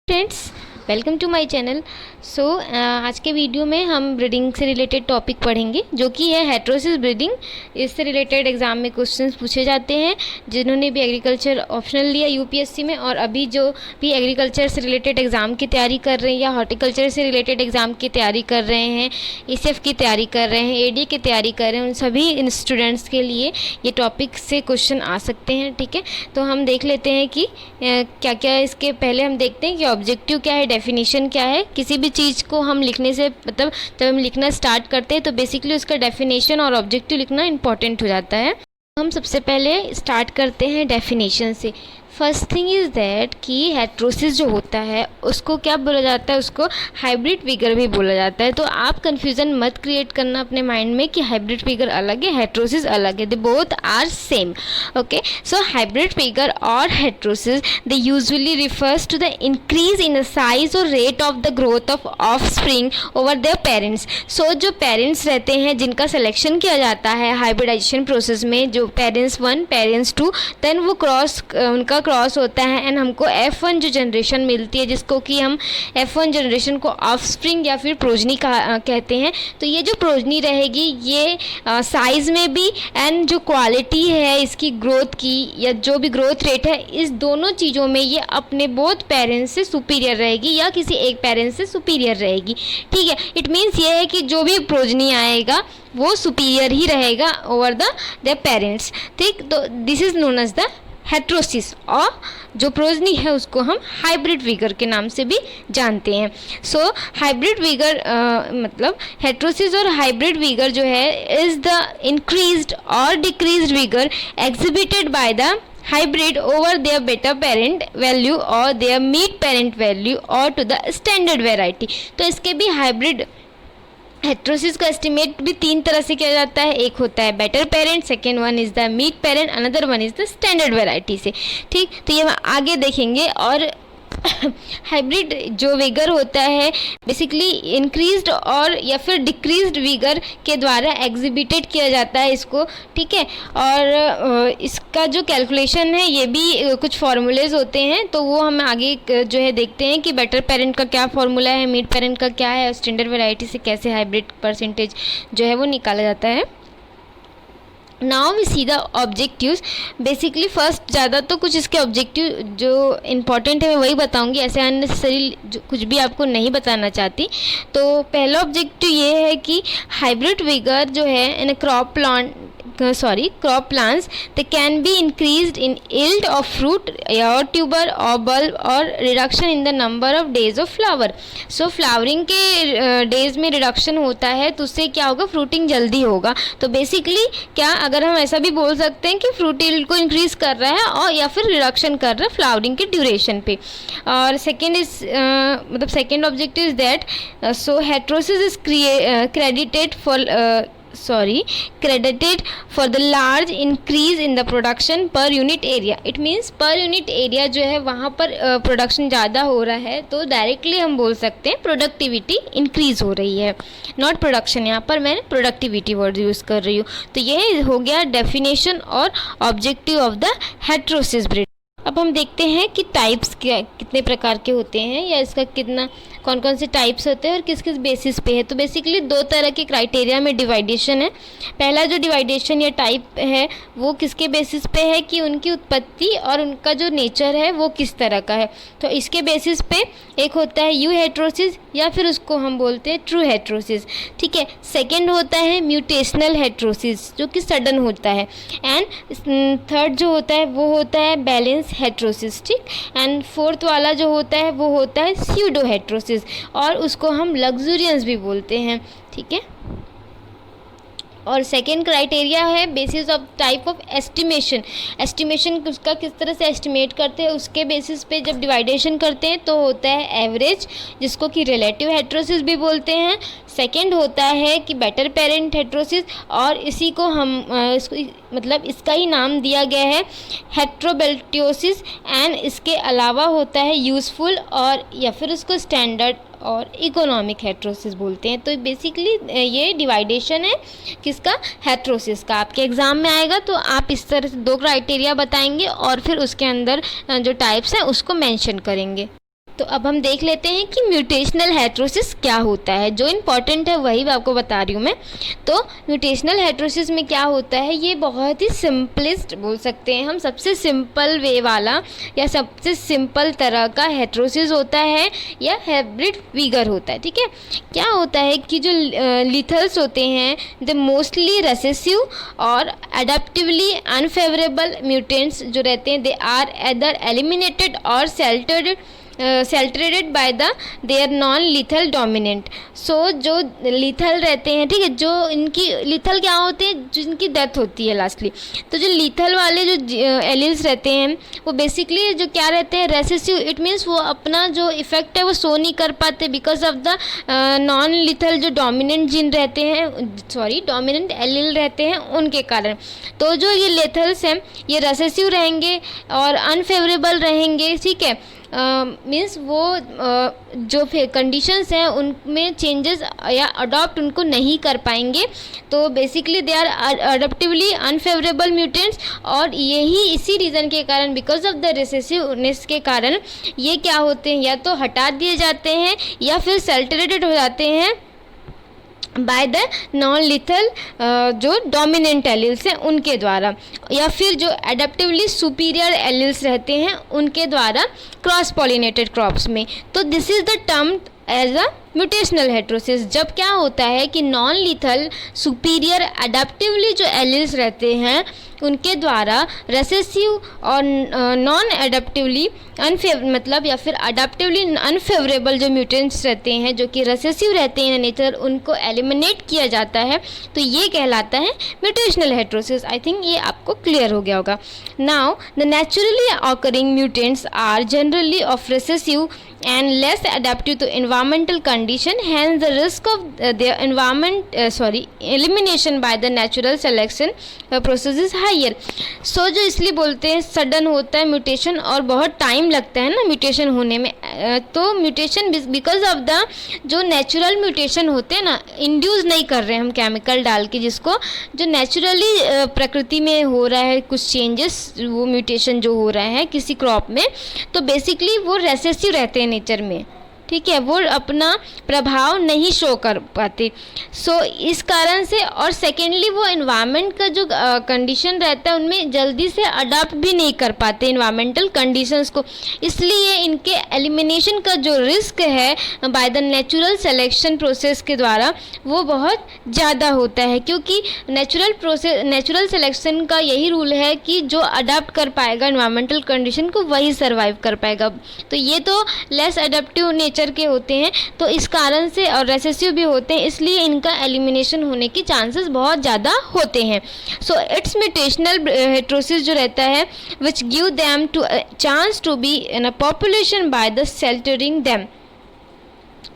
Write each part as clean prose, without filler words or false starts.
Friends, welcome to my channel. आज के video में हम ब्रीडिंग से रिलेटेड टॉपिक पढ़ेंगे जो कि है हेटेरोसिस ब्रीडिंग। इससे रिलेटेड एग्ज़ाम में क्वेश्चंस पूछे जाते हैं। जिन्होंने भी एग्रीकल्चर ऑप्शनल लिया यूपीएससी में और अभी जो भी एग्रीकल्चर से रिलेटेड एग्ज़ाम की तैयारी कर रहे हैं या हॉर्टिकल्चर से रिलेटेड एग्ज़ाम की तैयारी कर रहे हैं, ईसीएफ की तैयारी कर रहे हैं, एडी की तैयारी कर रहे हैं, उन सभी स्टूडेंट्स के लिए ये टॉपिक से क्वेश्चन आ सकते हैं। ठीक है, तो हम देख लेते हैं कि क्या क्या इसके पहले हम देखते हैं कि ऑब्जेक्टिव क्या है, डेफिनेशन क्या है। किसी भी चीज़ को हम लिखने से मतलब जब हम लिखना स्टार्ट करते हैं तो बेसिकली उसका डेफिनेशन और ऑब्जेक्टिव लिखना इंपॉर्टेंट हो जाता है। हम सबसे पहले स्टार्ट करते हैं डेफिनेशन से। फर्स्ट थिंग इज़ दैट कि हेटेरोसिस जो होता है उसको क्या बोला जाता है, उसको हाइब्रिड फिगर भी बोला जाता है। तो आप कन्फ्यूज़न मत क्रिएट करना अपने माइंड में कि हाइब्रिड फिगर अलग है, हेटेरोसिस अलग है। They both are same. Okay, so hybrid vigour और heterosis they usually refers to the increase in the size और rate of the growth of offspring over their parents. So जो parents रहते हैं जिनका सिलेक्शन किया जाता है हाइब्रिडाइजेशन प्रोसेस में, जो पेरेंट्स 1 पेरेंट्स 2 देन वो उनका क्रॉस होता है एंड हमको F1 जो जनरेशन मिलती है जिसको कि हम F1 जनरेशन को ऑफस्प्रिंग या फिर प्रोजनी कहते हैं। तो ये जो प्रोजनी रहेगी ये साइज़ में भी एंड जो क्वालिटी है इसकी ग्रोथ की या जो भी ग्रोथ रेट है, इस दोनों चीज़ों में ये अपने बोथ पेरेंट्स से सुपीरियर रहेगी या किसी एक पेरेंट्स से सुपीरियर रहेगी। ठीक है, इट मीन्स ये है कि जो भी प्रोजनी आएगा वो सुपीरियर ही रहेगा ओवर द पेरेंट्स। ठीक, तो this is known as the heterosis और जो प्रोजनी है उसको हम हाइब्रिड फिगर के नाम से भी जानते हैं। सो हाइब्रिड फिगर मतलब हेटेरोसिस और हाइब्रिड फिगर जो है इज़ द इंक्रीज्ड और decreased figure exhibited by the hybrid over their beta parent value or their mid parent value or to the standard variety। तो इसके भी हाइब्रिड हेटेरोसिस का estimate भी 3 तरह से किया जाता है। एक होता है better parent, second one is the mid parent, another one is the standard variety से। ठीक, तो ये हम आगे देखेंगे। और हाइब्रिड जो विगर होता है बेसिकली इंक्रीज्ड और या फिर डिक्रीज्ड विगर के द्वारा एग्जिबिटेड किया जाता है इसको। ठीक है, और इसका जो कैलकुलेशन है ये भी कुछ फार्मूलेज होते हैं, तो वो हम आगे जो है देखते हैं कि बेटर पेरेंट का क्या फार्मूला है, मिड पेरेंट का क्या है और स्टैंडर्ड वैरायटी से कैसे हाइब्रिड परसेंटेज जो है वो निकाला जाता है। Now we see the objectives. Basically first ज़्यादा तो कुछ इसके ऑब्जेक्टिव जो इम्पॉर्टेंट है मैं वही बताऊंगी, ऐसे अननेसेसरी कुछ भी आपको नहीं बताना चाहती। तो पहला ऑब्जेक्टिव ये है कि हाइब्रिड विगर जो है in crop plants they can be increased in yield of fruit or tuber or bulb or reduction in the number of days of flower। so flowering के days में reduction होता है तो उससे क्या होगा, fruiting जल्दी होगा। तो basically क्या अगर हम ऐसा भी बोल सकते हैं कि fruit yield को increase कर रहा है और या फिर reduction कर रहा है flowering के duration पे। और second is मतलब second objective is that so heterosis is credited for the large increase in the production per unit area। it means per unit area जो है वहाँ पर प्रोडक्शन ज़्यादा हो रहा है तो डायरेक्टली हम बोल सकते हैं प्रोडक्टिविटी इंक्रीज़ हो रही है, नॉट प्रोडक्शन। यहाँ पर मैं प्रोडक्टिविटी वर्ड यूज़ कर रही हूँ। तो ये हो गया डेफिनेशन और objective of the heterosis breed. अब हम देखते हैं कि टाइप्स क्या कितने प्रकार के होते हैं या इसका कितना कौन कौन से टाइप्स होते हैं और किस किस बेसिस पे है। तो बेसिकली 2 तरह के क्राइटेरिया में डिवाइडेशन है। पहला जो डिवाइडेशन या टाइप है वो किसके बेसिस पे है कि उनकी उत्पत्ति और उनका जो नेचर है वो किस तरह का है। तो इसके बेसिस पे एक होता है यू हेटेरोसिस या फिर उसको हम बोलते हैं ट्रू हेटेरोसिस। ठीक है, सेकेंड होता है म्यूटेशनल हेटेरोसिस जो कि सडन होता है एंड थर्ड जो होता है वो होता है बैलेंस हेटेरोसिस। ठीक, एंड फोर्थ वाला जो होता है वो होता है स्यूडो हेटेरोसिस और उसको हम लग्जूरियंस भी बोलते हैं। ठीक है, और सेकेंड क्राइटेरिया है basis of type of estimation उसका किस तरह से एस्टिमेट करते हैं उसके बेसिस पे जब डिवाइडेशन करते हैं तो होता है एवरेज जिसको कि रिलेटिव हेटेरोसिस भी बोलते हैं। सेकेंड होता है कि बेटर पेरेंट हेटेरोसिस और इसी को हम मतलब इसका ही नाम दिया गया है हेट्रोबेल्टियोसिस एंड इसके अलावा होता है यूज़फुल और या फिर उसको स्टैंडर्ड और इकोनॉमिक हेटेरोसिस बोलते हैं। तो बेसिकली ये डिवाइडेशन है किसका, हेटेरोसिस का। आपके एग्ज़ाम में आएगा तो आप इस तरह से 2 क्राइटेरिया बताएंगे और फिर उसके अंदर जो टाइप्स हैं उसको मेंशन करेंगे। तो अब हम देख लेते हैं कि म्यूटेशनल हेट्रोसिस क्या होता है। जो इम्पॉर्टेंट है वही आपको बता रही हूँ मैं। तो म्यूटेशनल हेट्रोसिस में क्या होता है, ये बहुत ही सिंपलेस्ट बोल सकते हैं हम, सबसे सिंपल वे वाला या सबसे सिंपल तरह का हेट्रोसिस होता है या हाइब्रिड विगर होता है। ठीक है, क्या होता है कि जो लिथल्स होते हैं द मोस्टली रेसेसिव और अडेप्टिवली अनफेवरेबल म्यूटेंट्स जो रहते हैं दे आर एदर एलिमिनेटेड और sheltered by the their non lethal dominant. So जो लीथल रहते हैं, ठीक है, जो इनकी लीथल क्या होते हैं, जिनकी डेथ होती है लास्टली। तो जो लीथल वाले जो एलील्स रहते हैं वो बेसिकली जो क्या रहते हैं, रेसेसिव। इट मीन्स वो अपना जो इफेक्ट है वो शो नहीं कर पाते because of the non lethal जो डोमिनेंट जीन रहते हैं, डोमिनेंट एलील रहते हैं उनके कारण। तो जो ये लीथल्स हैं ये रेसेसिव रहेंगे और अनफेवरेबल रहेंगे। ठीक है, मीन्स वो जो कंडीशंस हैं उनमें चेंजेस या अडॉप्ट उनको नहीं कर पाएंगे। तो basically they are adaptively unfavourable mutants, और यही इसी रीज़न के कारण, बिकॉज ऑफ द रिसेसिवनेस के कारण ये क्या होते हैं, या तो हटा दिए जाते हैं या फिर सेल्टरेटेड हो जाते हैं बाय द नॉन लिथल जो डोमिनेंट एलिल्स हैं उनके द्वारा, या फिर जो एडेप्टिवली सुपीरियर एलिल्स रहते हैं उनके द्वारा क्रॉस पॉलिनेटेड क्रॉप्स में। तो this is the term as a mutational heterosis. जब क्या होता है कि नॉन लीथल सुपीरियर अडेप्टिवली जो एलिल्स रहते हैं उनके द्वारा रेसेसिव और नॉन एडेप्टिवली मतलब या फिर अडेप्टिवली अनफेवरेबल जो म्यूटेंट्स रहते हैं जो कि रेसेसिव रहते हैं नेचर, उनको एलिमिनेट किया जाता है। तो ये कहलाता है म्यूटेशनल हेट्रोसिस। आई थिंक ये आपको क्लियर हो गया होगा। Now the naturally occurring mutants are generally of recessive and less adaptive to environmental condition, hence the risk of their elimination by the natural selection process is higher. So जो इसलिए बोलते हैं sudden होता है mutation और बहुत time लगता है ना म्यूटेशन होने में। तो म्यूटेशन बिकॉज ऑफ द जो नेचुरल म्यूटेशन होते हैं ना, इंड्यूस नहीं कर रहे हैं हम केमिकल डाल के, जिसको जो नेचुरली प्रकृति में हो रहा है कुछ चेंजेस, वो म्यूटेशन जो हो रहा है किसी क्रॉप में, तो बेसिकली वो रेसेसिव रहते हैं नेचर में। ठीक है, वो अपना प्रभाव नहीं शो कर पाते। सो इस कारण से, और सेकेंडली वो एनवायरनमेंट का जो कंडीशन रहता है उनमें जल्दी से अडाप्ट भी नहीं कर पाते एनवायरमेंटल कंडीशंस को, इसलिए इनके एलिमिनेशन का जो रिस्क है by the natural selection process के द्वारा वो बहुत ज़्यादा होता है। क्योंकि नेचुरल सिलेक्शन का यही रूल है कि जो अडाप्ट कर पाएगा एनवायरमेंटल कंडीशन को वही सर्वाइव कर पाएगा। तो ये तो लेस अडेप्टिव नेचर के होते हैं, तो इस कारण से, और रेसेसिव भी होते हैं, इसलिए इनका एलिमिनेशन होने की चांसेस बहुत ज़्यादा होते हैं। सो इट्स म्यूटेशनल हेट्रोसिस जो रहता है which give them to chance to be in a population by the sheltering them.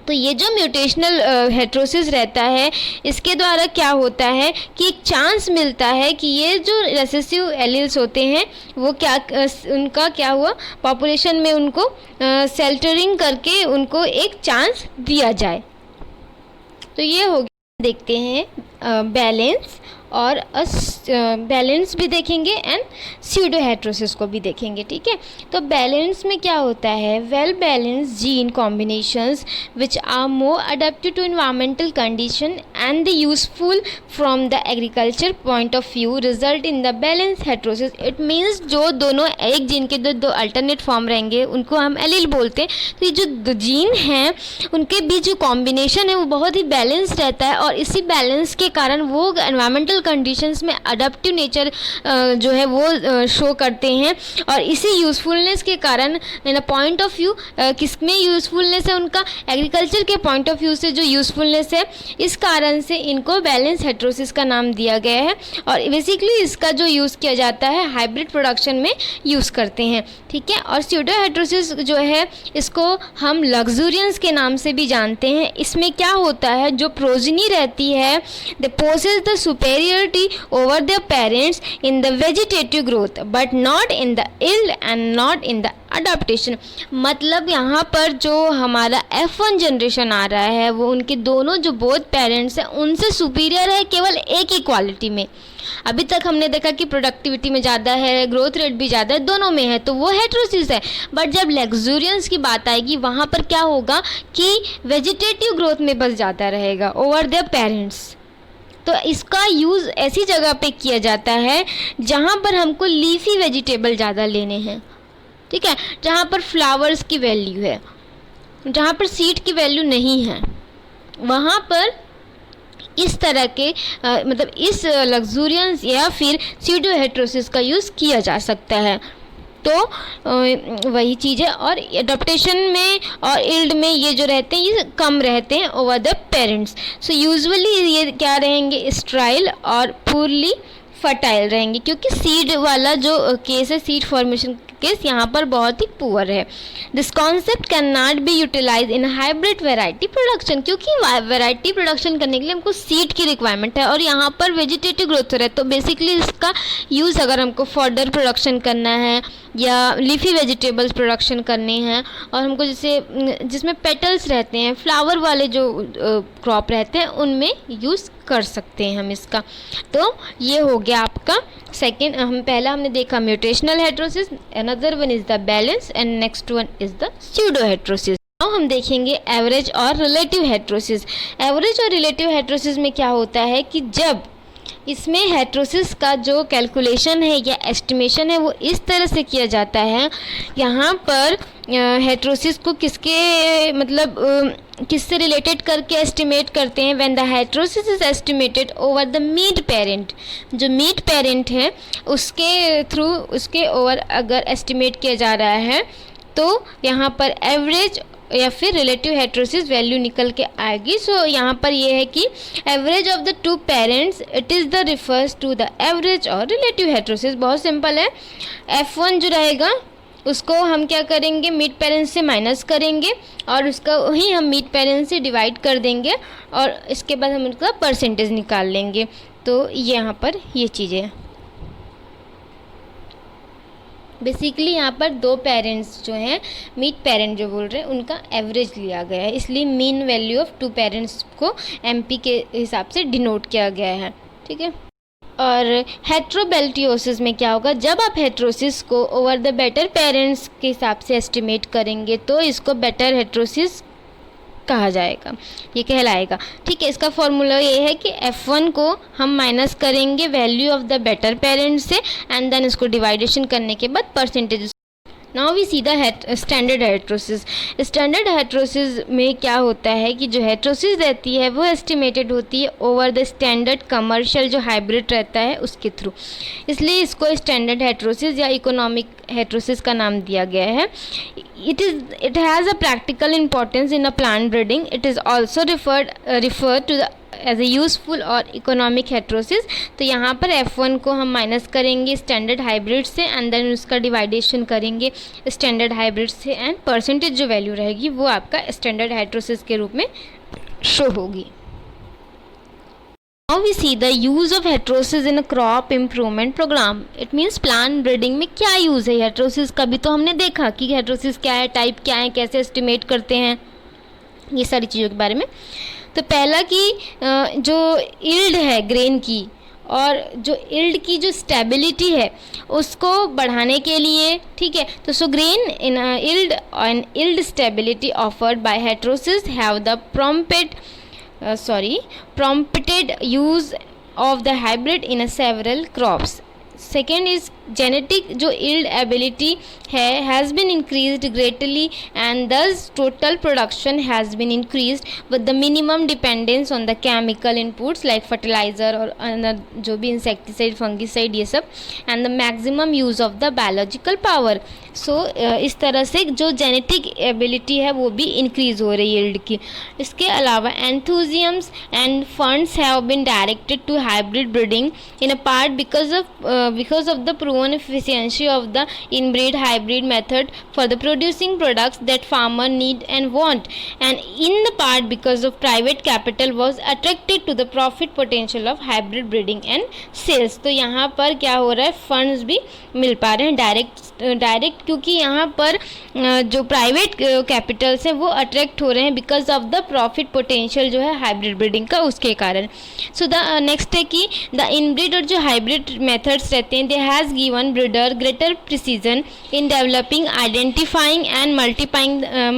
तो ये जो म्यूटेशनल हेट्रोसिस रहता है इसके द्वारा क्या होता है कि एक चांस मिलता है कि ये जो रेसेसिव एलील्स होते हैं वो उनका क्या हुआ, पॉपुलेशन में उनको शेल्टरिंग करके उनको एक चांस दिया जाए। तो ये हो गया। देखते हैं बैलेंस, और बैलेंस भी देखेंगे एंड स्यूडो हेट्रोसिस को भी देखेंगे। ठीक है, तो बैलेंस में क्या होता है, well balance gene combinations which are more adapted to environmental condition and the useful from the agriculture point of view result in the balance heterosis. It means जो दोनों एक जीन के दो अल्टरनेट फॉर्म रहेंगे उनको हम एलील बोलते हैं। तो ये जो जीन हैं उनके बीच जो कॉम्बिनेशन है वो बहुत ही बैलेंस रहता है, और इसी बैलेंस के कारण वो एनवायरमेंटल कंडीशंस में अडेप्टिव नेचर जो है वो शो करते हैं। और इसी यूज़फुलनेस के कारण इन अ पॉइंट ऑफ व्यू, किसमें यूज़फुलनेस है उनका, एग्रीकल्चर के पॉइंट ऑफ व्यू से जो यूज़फुलनेस है, इस कारण से इनको बैलेंस हेट्रोसिस का नाम दिया गया है। और बेसिकली इसका जो यूज़ किया जाता है हाइब्रिड प्रोडक्शन में यूज़ करते हैं। ठीक है, और स्यूडो हेट्रोसिस जो है इसको हम लग्जूरियंस के नाम से भी जानते हैं। इसमें क्या होता है, जो प्रोजनी रहती है the possess the superiority over their parents in the vegetative growth but not in the yield and not in the adaptation। मतलब यहाँ पर जो हमारा F1 जनरेशन आ रहा है वो उनके दोनों जो बोथ पेरेंट्स हैं उनसे सुपीरियर है केवल एक ही क्वालिटी में। अभी तक हमने देखा कि प्रोडक्टिविटी में ज़्यादा है, ग्रोथ रेट भी ज़्यादा है, दोनों में है, तो वो हेटेरोसिस है। बट जब लग्जूरियंस की बात आएगी वहाँ पर क्या होगा कि वेजिटेटिव ग्रोथ में बस ज़्यादा रहेगा ओवर द पेरेंट्स। तो इसका यूज़ ऐसी जगह पे किया जाता है जहाँ पर हमको लीफी वेजिटेबल ज़्यादा लेने हैं, ठीक है, जहाँ पर फ्लावर्स की वैल्यू है, जहाँ पर सीड की वैल्यू नहीं है, वहाँ पर इस तरह के मतलब इस लग्जूरियंस या फिर सीडो हेटेरोसिस का यूज़ किया जा सकता है। तो वही चीज़ है। और एडप्टेशन में और इल्ड में ये जो रहते हैं ये कम रहते हैं over the parents. So usually ये क्या रहेंगे, स्ट्राइल और पूरली फर्टाइल रहेंगे, क्योंकि सीड वाला जो केस है, सीड फॉर्मेशन केस यहाँ पर बहुत ही पुअर है। This concept can not be utilize in hybrid variety production, क्योंकि वैरायटी प्रोडक्शन करने के लिए हमको सीड की रिक्वायरमेंट है और यहाँ पर वेजिटेटिव ग्रोथ हो रहा है। तो बेसिकली इसका यूज़ अगर हमको फॉडर प्रोडक्शन करना है या लीफी वेजिटेबल्स प्रोडक्शन करने हैं और हमको जैसे जिसमें पेटल्स रहते हैं, फ्लावर वाले जो क्रॉप रहते हैं, उनमें यूज़ कर सकते हैं हम इसका। तो ये हो गया आपका सेकेंड। पहला हमने देखा mutational heterosis, another one is the balance and next one is the pseudo heterosis. अब हम देखेंगे एवरेज और रिलेटिव हेटेरोसिस। एवरेज और रिलेटिव हेटेरोसिस में क्या होता है कि जब इसमें हेटेरोसिस का जो कैलकुलेशन है या एस्टिमेशन है वो इस तरह से किया जाता है, यहाँ पर हेटेरोसिस को किसके मतलब किससे रिलेटेड करके एस्टिमेट करते हैं, when the heterosis is estimated over the mid parent. जो मीट पेरेंट है उसके थ्रू उसके ओवर अगर एस्टिमेट किया जा रहा है तो यहाँ पर एवरेज या फिर रिलेटिव हेटेरोसिस वैल्यू निकल के आएगी। सो यहाँ पर ये है कि average of the two parents it is the refers to the average और रिलेटिव हेटेरोसिस। बहुत सिंपल है। F1 जो रहेगा उसको हम क्या करेंगे, मीट पेरेंट्स से माइनस करेंगे और उसका वही हम मीट पेरेंट्स से डिवाइड कर देंगे और इसके बाद हम उसका परसेंटेज निकाल लेंगे। तो यहाँ पर ये चीज़ें बेसिकली यहाँ पर दो पेरेंट्स जो हैं, मीट पेरेंट जो बोल रहे हैं, उनका एवरेज लिया गया है, इसलिए mean value of two parents को MP के हिसाब से डिनोट किया गया है, ठीक है। और हेट्रोबेल्टियोसिस में क्या होगा, जब आप हेटेरोसिस को ओवर द बेटर पेरेंट्स के हिसाब से एस्टिमेट करेंगे तो इसको बेटर हेटेरोसिस कहा जाएगा, ये कहलाएगा, ठीक है। इसका फॉर्मूला ये है कि F1 को हम माइनस करेंगे value of the better parent से एंड देन इसको डिवाइडेशन करने के बाद percentage. Now we see the standard heterosis. Standard heterosis में क्या होता है कि जो हेटेरोसिस रहती है वो एस्टिमेटेड होती है ओवर द स्टैंडर्ड कमर्शियल जो हाइब्रिड रहता है उसके थ्रू, इसलिए इसको स्टैंडर्ड हेटेरोसिस या इकोनॉमिक हेटेरोसिस का नाम दिया गया है। It has a practical importance in a plant breeding. It is also referred to as a useful और इकोनॉमिक हेटेरोसिस। तो यहाँ पर F1 को हम माइनस करेंगे स्टैंडर्ड हाइब्रिड से एंड देन उसका डिवाइडेशन करेंगे स्टैंडर्ड हाइब्रिड से एंड परसेंटेज जो वैल्यू रहेगी वो आपका स्टैंडर्ड हेटेरोसिस के रूप में शो होगी। Now we see the use of heterosis in a crop improvement program. It means plant breeding में क्या यूज़ है हेटेरोसिस का, भी तो हमने देखा कि हेटेरोसिस क्या है, टाइप क्या है, कैसे एस्टिमेट करते हैं, ये सारी चीज़ों के बारे में। तो पहला कि जो इल्ड है ग्रेन की और जो इल्ड की जो स्टेबिलिटी है उसको बढ़ाने के लिए, ठीक है, तो so grain in yield and yield stability offered by heterosis have the prompted use of the hybrid in a several crops. Second is genetic जो yield ability है has been increased greatly and thus total production has been increased with the minimum dependence on the chemical inputs like fertilizer और जो भी insecticide fungicide ये सब and the maximum use of the biological power. So इस तरह से जो genetic ability है वो भी इंक्रीज़ हो रही है यील्ड की। इसके अलावा enthusiasms and funds have been directed to hybrid breeding in a part because of the proven shown efficiency of the inbreed hybrid method for the producing products that farmer need and want, and in the part because of private capital was attracted to the profit potential of hybrid breeding and sales। तो यहाँ पर क्या हो रहा है, funds भी मिल पा रहे हैं डायरेक्ट, क्योंकि यहाँ पर जो प्राइवेट कैपिटल्स हैं वो अट्रैक्ट हो रहे हैं because of the profit potential जो है हाइब्रिड ब्रीडिंग का, उसके कारण। सो द नेक्स्ट है कि द इनब्रीड और जो हाइब्रिड मेथड्स रहते हैं, they has given breeder greater precision in developing, identifying and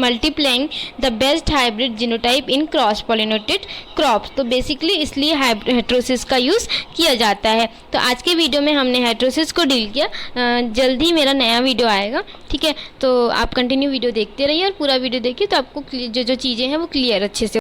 multiplying the best hybrid genotype in cross pollinated crops. तो बेसिकली इसलिए हेट्रोसिस का यूज़ किया जाता है। तो आज के वीडियो में हमने हेट्रोसिस को डील किया। जल्दी मेरा नया वीडियो आएगा, ठीक है। तो आप कंटिन्यू वीडियो देखते रहिए और पूरा वीडियो देखिए, तो आपको जो चीज़ें हैं वो क्लियर अच्छे से